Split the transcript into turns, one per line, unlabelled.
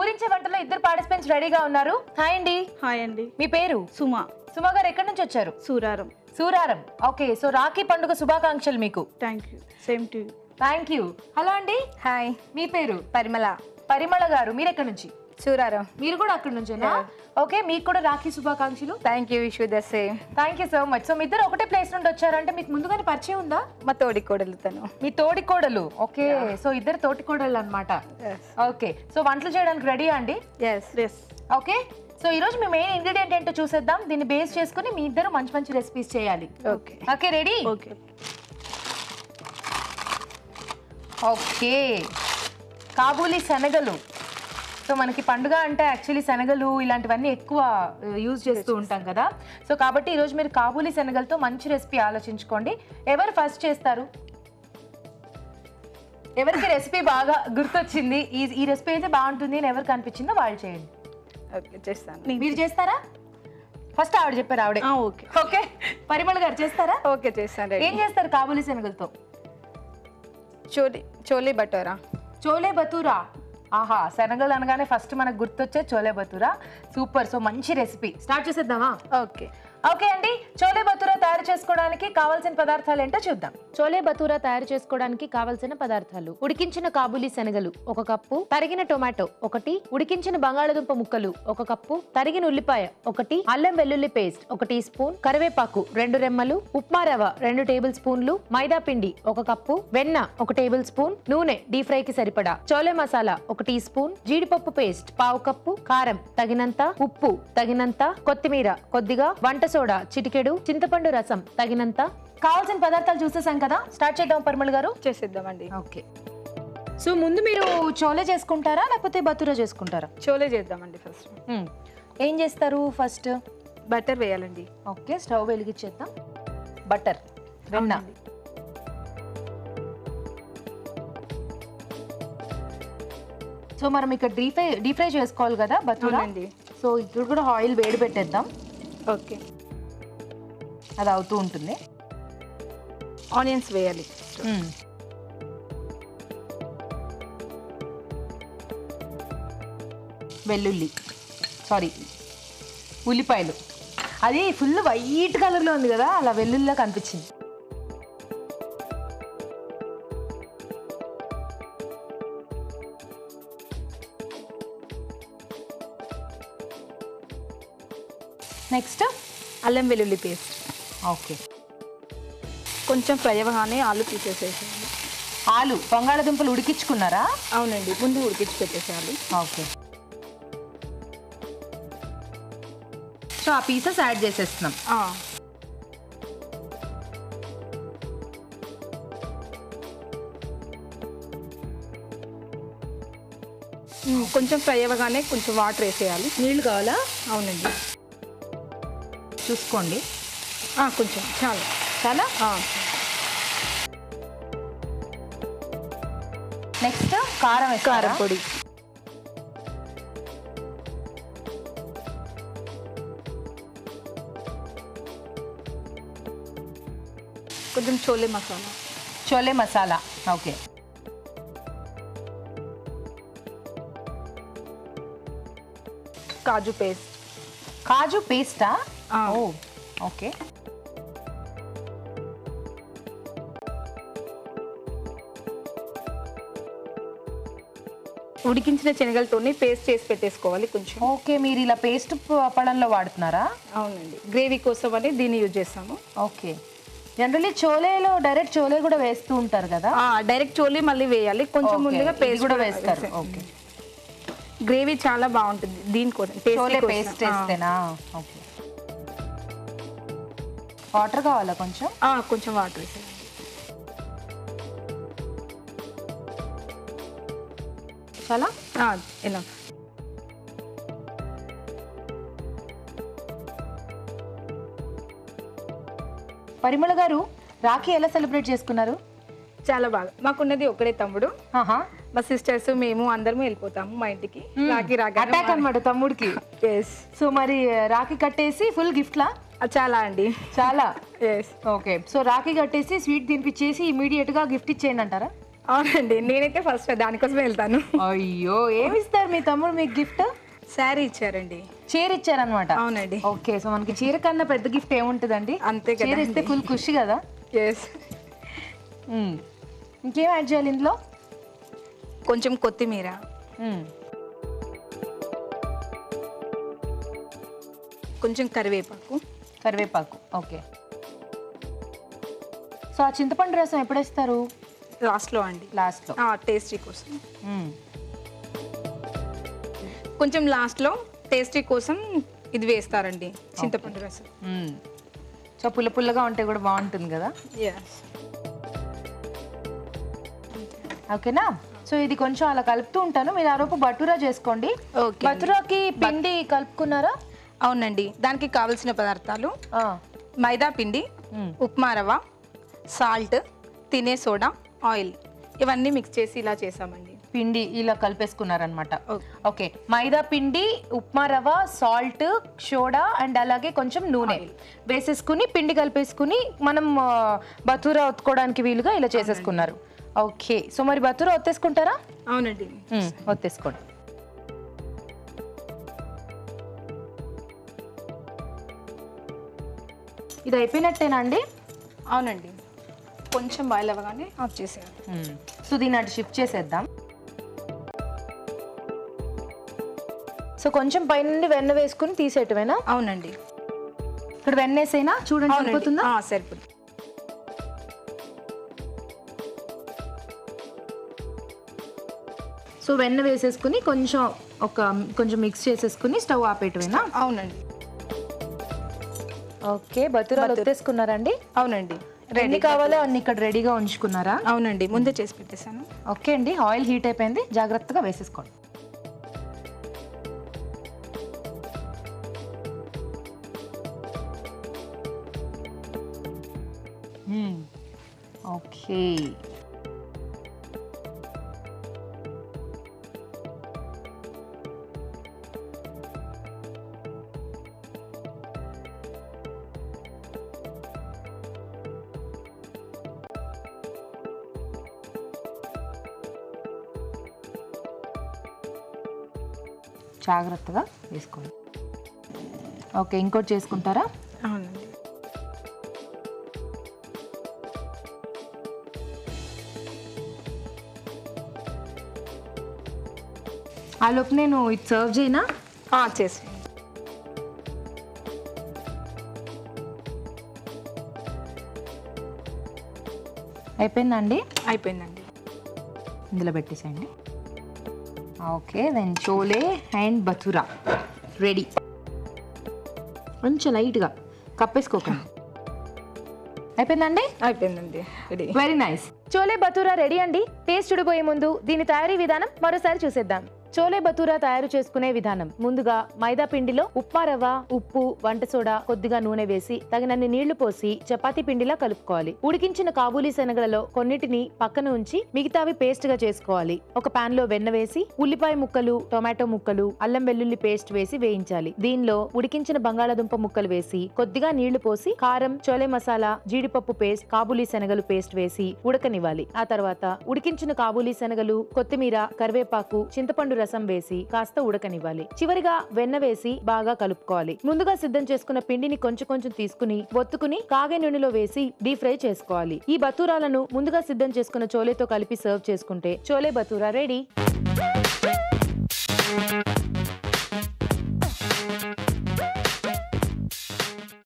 పూరించే వంటలో ఇద్దరు పార్టిసిపెంట్స్ రెడీగా ఉన్నారు. హాయ్ అండి.
హాయ్ అండి.
మీ పేరు?
సుమా.
సుమా గారు ఎక్కడి నుంచి వచ్చారు?
సూరారం.
సూరారం. ఓకే, సో రాఖీ పండుగ శుభాకాంక్షలు మీకు.
Thank you. Same to you.
Thank you. Hello అండి.
హాయ్,
మీ పేరు?
పరిమళ.
పరిమళ గారు, మీరు ఎక్కడి నుంచి?
సూరారం.
మీరు కూడా అక్కడి నుంచేనా? ఓకే, మీకు కూడా రాఖీ శుభాకాంక్షలు.
Thank you. Wish you the same.
Thank you so much. So మీ ఇద్దరు ఒకటే ప్లేస్ నుండి వచ్చారంటే మీకు ముందుగానే పరిచయం ఉందా?
మా తోడి కోడలు తను.
మీ తోడి కోడలు. ఓకే, సో ఇద్దరు తోటి కోడలు అనమాట. ఓకే, సో వంటలు చేయడానికి రెడీ అండి?
Yes yes.
ఓకే, సో ఈ రోజు మీ మెయిన్ ఇంగ్రీడియంట్ ఏంటో చూసేద్దాం. దీన్ని బేస్ చేసుకుని మీ ఇద్దరు మంచి మంచి రెసిపీస్ చేయాలి.
Okay
okay, ready?
Okay.
Okay, Kabuli శనగలు. సో మనకి పండుగ అంటే యాక్చువల్లీ శనగలు ఇలాంటివన్నీ ఎక్కువ యూజ్ చేస్తూ ఉంటాం కదా. సో కాబట్టి ఈరోజు మీరు కాబూలీ శనగలతో మంచి రెసిపీ ఆలోచించుకోండి. ఎవరు ఫస్ట్ చేస్తారు? ఎవరికి రెసిపీ బాగా గుర్తొచ్చింది, ఈ రెసిపీ అయితే బాగుంటుంది అని ఎవరికి అనిపించిందో వాళ్ళు చేయండి.
ఓకే, చేస్తాను.
మీరు చేస్తారా? ఫస్ట్ ఆవిడ చెప్పారు, ఆవిడే.
ఓకే.
ఓకే, పరిమళ గారు చేస్తారా?
ఓకే, చేస్తాను.
ఏం చేస్తారు కాబూలీ శనగలతో?
చోలీ బటోరా.
చోలే బతూరా. ఆహా, శనగలు అనగానే ఫస్ట్ మనకు గుర్తొచ్చే చోలే బతూరా. సూపర్. సో మంచి రెసిపీ స్టార్ట్ చేసేద్దామా?
ఓకే.
ఓకే అండి, చోలే బతూరా తయారు చేసుకోవడానికి కావాల్సిన పదార్థాలు ఏంటో చూద్దాం. చోలే బతూరా తయారు చేసుకోవడానికి కావాల్సిన పదార్థాలు: ఉడికించిన కాబూలీ శనగలు 1 కప్పు, తరిగిన టొమాటో 1, ఉడికించిన బంగాళదుంప ముక్కలు 1 కప్పు, తరిగిన ఉల్లిపాయ 1, అల్లం వెల్లుల్లి పేస్ట్ 1 టీ స్పూన్, కరివేపాకు 2 రెమ్మలు, ఉప్మా రవ్వ 2 టేబుల్ స్పూన్లు, మైదా పిండి 1 కప్పు, వెన్న 1 టేబుల్ స్పూన్, నూనె డీప్ ఫ్రై కి సరిపడా, చోలే మసాలా 1 టీ స్పూన్, జీడిపప్పు పేస్ట్ 1/2 కప్పు, కారం తగినంత, ఉప్పు తగినంత, కొత్తిమీర కొద్దిగా, వంట సోడా చిటికెడు, చింతపండు రసం తగినంత. కావాల్సిన పదార్థాలు చూసేసాం కదా, స్టార్ట్ చేద్దాం పరిమళ గారు.
చేసేద్దామండి.
ఓకే, సో ముందు మీరు చోలే చేసుకుంటారా లేకపోతే బతూరా చేసుకుంటారా?
చోలే చేద్దామండి. ఫస్ట్
ఏం చేస్తారు? ఫస్ట్
బటర్ వేయాలండి.
ఓకే, స్టవ్ వెలిగించేద్దాం. బటర్, వెన్న. సో మనం ఇక్కడ డీప్ ఫ్రై చేసుకోవాలి కదా బతూరా. సో ఇక్కడ కూడా ఆయిల్ వేడి పెట్టేద్దాం.
ఓకే,
అది అవుతూ ఉంటుంది.
ఆనియన్స్ వేయాలి.
ఉల్లిపాయలు. అది ఫుల్ వైట్ కలర్లో ఉంది కదా, అలా వెల్లుల్లిలా కనిపించింది. నెక్స్ట్
అల్లం వెల్లుల్లి పేస్ట్.
ఓకే,
కొంచెం ఫ్రై అవ్వగానే ఆలు తీసేసేసేయాలి.
ఆలు బంగాళదుంపలు ఉడికించుకున్నారా?
అవునండి, ముందు ఉడికించి పెట్టేసేయాలి.
ఓకే, సో ఆ పీసెస్ యాడ్ చేసేస్తున్నాం.
కొంచెం ఫ్రై అవ్వగానే కొంచెం వాటర్ వేసేయాలి.
నీళ్ళు కావాలా?
అవునండి,
చూసుకోండి.
కొంచెం చాలా
చాలా. నెక్స్ట్ కారం,
కారం పొడి. కొంచెం చోలే మసాలా.
చోలే మసాలా. ఓకే,
కాజు పేస్ట్.
కాజు పేస్టా? ఓకే,
ఉడికించిన శనగలతోని పేస్ట్ చేసి పెట్టేసుకోవాలి కొంచెం.
ఓకే, మీరు ఇలా పేస్ట్ పళ్ళంలో వాడుతున్నారా?
అవునండి, గ్రేవీ కోసం అని దీన్ని యూజ్ చేస్తాము.
ఓకే, జనరల్లీ చోలేలో డైరెక్ట్ చోలే కూడా వేస్తూ ఉంటారు కదా.
డైరెక్ట్ చోలే మళ్ళీ వేయాలి, కొంచెం ముందుగా పేస్ట్
కూడా వేస్తారు. ఓకే,
గ్రేవీ చాలా బాగుంటుంది దీనికోసం.
చోలే పేస్ట్ వేస్తేనా? ఓకే, వాటర్ కావాలా? కొంచెం
కొంచెం వాటర్ వేసేయాలి.
చాలా
ఎలా?
పరిమళ గారు, రాఖీ ఎలా సెలబ్రేట్ చేసుకున్నారు?
చాలా బాగా. మాకున్నది ఒకడే తమ్ముడు. మా సిస్టర్స్ మేము అందరము వెళ్ళిపోతాము మా ఇంటికి. రాఖీ
అటాక్ అన్నమాట తమ్ముడికి. సో మరి రాఖీ కట్టేసి ఫుల్ గిఫ్ట్ లా?
చాలా అండి,
చాలా.
ఎస్.
ఓకే, సో రాఖీ కట్టేసి స్వీట్ తినిపించేసి ఇమీడియట్ గా గిఫ్ట్ ఇచ్చేయండి అంటారా?
అవునండి, నేనైతే ఫస్ట్ దానికోసమే వెళ్తాను.
అయ్యో, ఏమి ఇస్తారు మీ తమ్ముడు మీకు గిఫ్ట్?
శారీ ఇచ్చారండి.
చీర ఇచ్చారనమాట.
అవునండి.
ఓకే, సో మనకి చీర కన్నా పెద్ద గిఫ్ట్ ఏముంటుందండి?
అంతే కదా,
చీర ఇస్తే ఫుల్ ఖుషి కదా.
ఎస్.
ఇంకేం యాడ్ చేయాలి ఇందులో?
కొంచెం కొత్తిమీర, కొంచెం కరివేపాకు.
ఓకే. సో ఆ చింతపండు రసం ఎప్పుడు వేస్తారు?
లాస్ట్లో అండి.
లాస్ట్లో
టేస్టీ కోసం. కొంచెం లాస్ట్లో టేస్టీ కోసం ఇది వేస్తారండి, చింతపండు రసం.
సో పుల్లగా ఉంటే కూడా బాగుంటుంది కదా.
ఎస్.
ఓకేనా? సో ఇది కొంచెం అలా కలుపుతూ ఉంటాను. మీరు ఆరోపు బటూరా చేసుకోండి. బటూరాకి పిండి కలుపుకున్నారా?
అవునండి, దానికి కావలసిన పదార్థాలు మైదా పిండి, ఉప్మా రవ్వ, సాల్ట్, తినే సోడా, ఆయిల్, ఇవన్నీ మిక్స్ చేసి ఇలా చేసామండి.
పిండి ఇలా కలిపేసుకున్నారనమాట. ఓకే, మైదా పిండి, ఉప్మా రవ్వ, సాల్ట్, సోడా అండ్ అలాగే కొంచెం నూనె వేసేసుకుని పిండి కలిపేసుకుని మనం బతూరా ఒత్తుకోవడానికి వీలుగా ఇలా చేసేసుకున్నారు. ఓకే, సో మరి బతూరా ఒత్తేసుకుంటారా?
అవునండి,
ఒత్తేసుకోండి. ఇది అయిపోయినట్టేనా అండి?
అవునండి, కొంచెం బాయిల్ అవ్వగానే ఆఫ్ చేసేయాలి.
సో దీన్ని అటు షిఫ్ట్ చేసేద్దాం. సో కొంచెం పైన వెన్న వేసుకుని తీసేయటమేనా?
అవునండి.
ఇక్కడ వెన్న వేసేనా చూడండి, సరిపోతుందా?
సరిపోతుంది.
సో వెన్న వేసేసుకుని కొంచెం మిక్స్ చేసేసుకుని స్టవ్ ఆపేయటమేనా?
అవునండి.
ఓకే, బతూరాలు ఒత్తేసుకున్నారండి?
అవునండి.
ఎన్ని కావాలో అన్ని ఇక్కడ రెడీగా ఉంచుకున్నారా?
అవునండి, ముందే చేసి పెట్టేశాను.
ఓకే అండి, ఆయిల్ హీట్ అయిపోయింది, జాగ్రత్తగా వేసేసుకోండి. ఓకే, జాగ్రత్తగా వేసుకోండి. ఓకే, ఇంకోటి చేసుకుంటారా?
అవునండి.
ఆ లోపు నేను ఇది సర్వ్ చేయనా?
చేసి.
అయిపోయిందండి?
అయిపోయిందండి.
ఇందులో పెట్టేసేయండి. Okay, then chole and bhatura ready. కొంచెం లైట్గా కప్పేసుకోకండి. అయిపోయిందండి?
అయిపోయిందండి, ready.
Very nice. Chole bhatura ready అండి. టేస్ట్ చూడబోయే ముందు దీని తయారీ విధానం మరోసారి చూసేద్దాం. చోలే బతూరా తయారు చేసుకునే విధానం: ముందుగా మైదా పిండిలో ఉప్మా రవ్వ, ఉప్పు, వంట సోడా, కొద్దిగా నూనె వేసి తగినన్ని నీళ్లు పోసి చపాతీ పిండిలా కలుపుకోవాలి. ఉడికించిన కాబూలీ శనగలలో కొన్నిటిని పక్కన ఉంచి మిగతావి పేస్ట్ గా చేసుకోవాలి. ఒక పాన్ లో వెన్న వేసి ఉల్లిపాయ ముక్కలు, టొమాటో ముక్కలు, అల్లం వెల్లుల్లి పేస్ట్ వేసి వేయించాలి. దీనిలో ఉడికించిన బంగాళాదుంప ముక్కలు వేసి కొద్దిగా నీళ్లు పోసి కారం, చోలే మసాలా, జీడిపప్పు పేస్ట్, కాబూలీ శనగలు పేస్ట్ వేసి ఉడకనివ్వాలి. ఆ తర్వాత ఉడికించిన కాబూలీ శనగలు, కొత్తిమీర, కరివేపాకు, చింతపండు రసం వేసి కాస్త ఉడకనివ్వాలి. చివరిగా వెన్న వేసి బాగా కలుపుకోవాలి. ముందుగా సిద్ధం చేసుకున్న పిండిని కొంచెం తీసుకుని ఒత్తుకుని కాగే నూనెలో వేసి డీప్ ఫ్రై చేసుకోవాలి. ఈ బతూరాలను ముందుగా సిద్ధం చేసుకున్న చోలేతో కలిపి సర్వ్ చేసుకుంటే చోలే బతూరా రెడీ.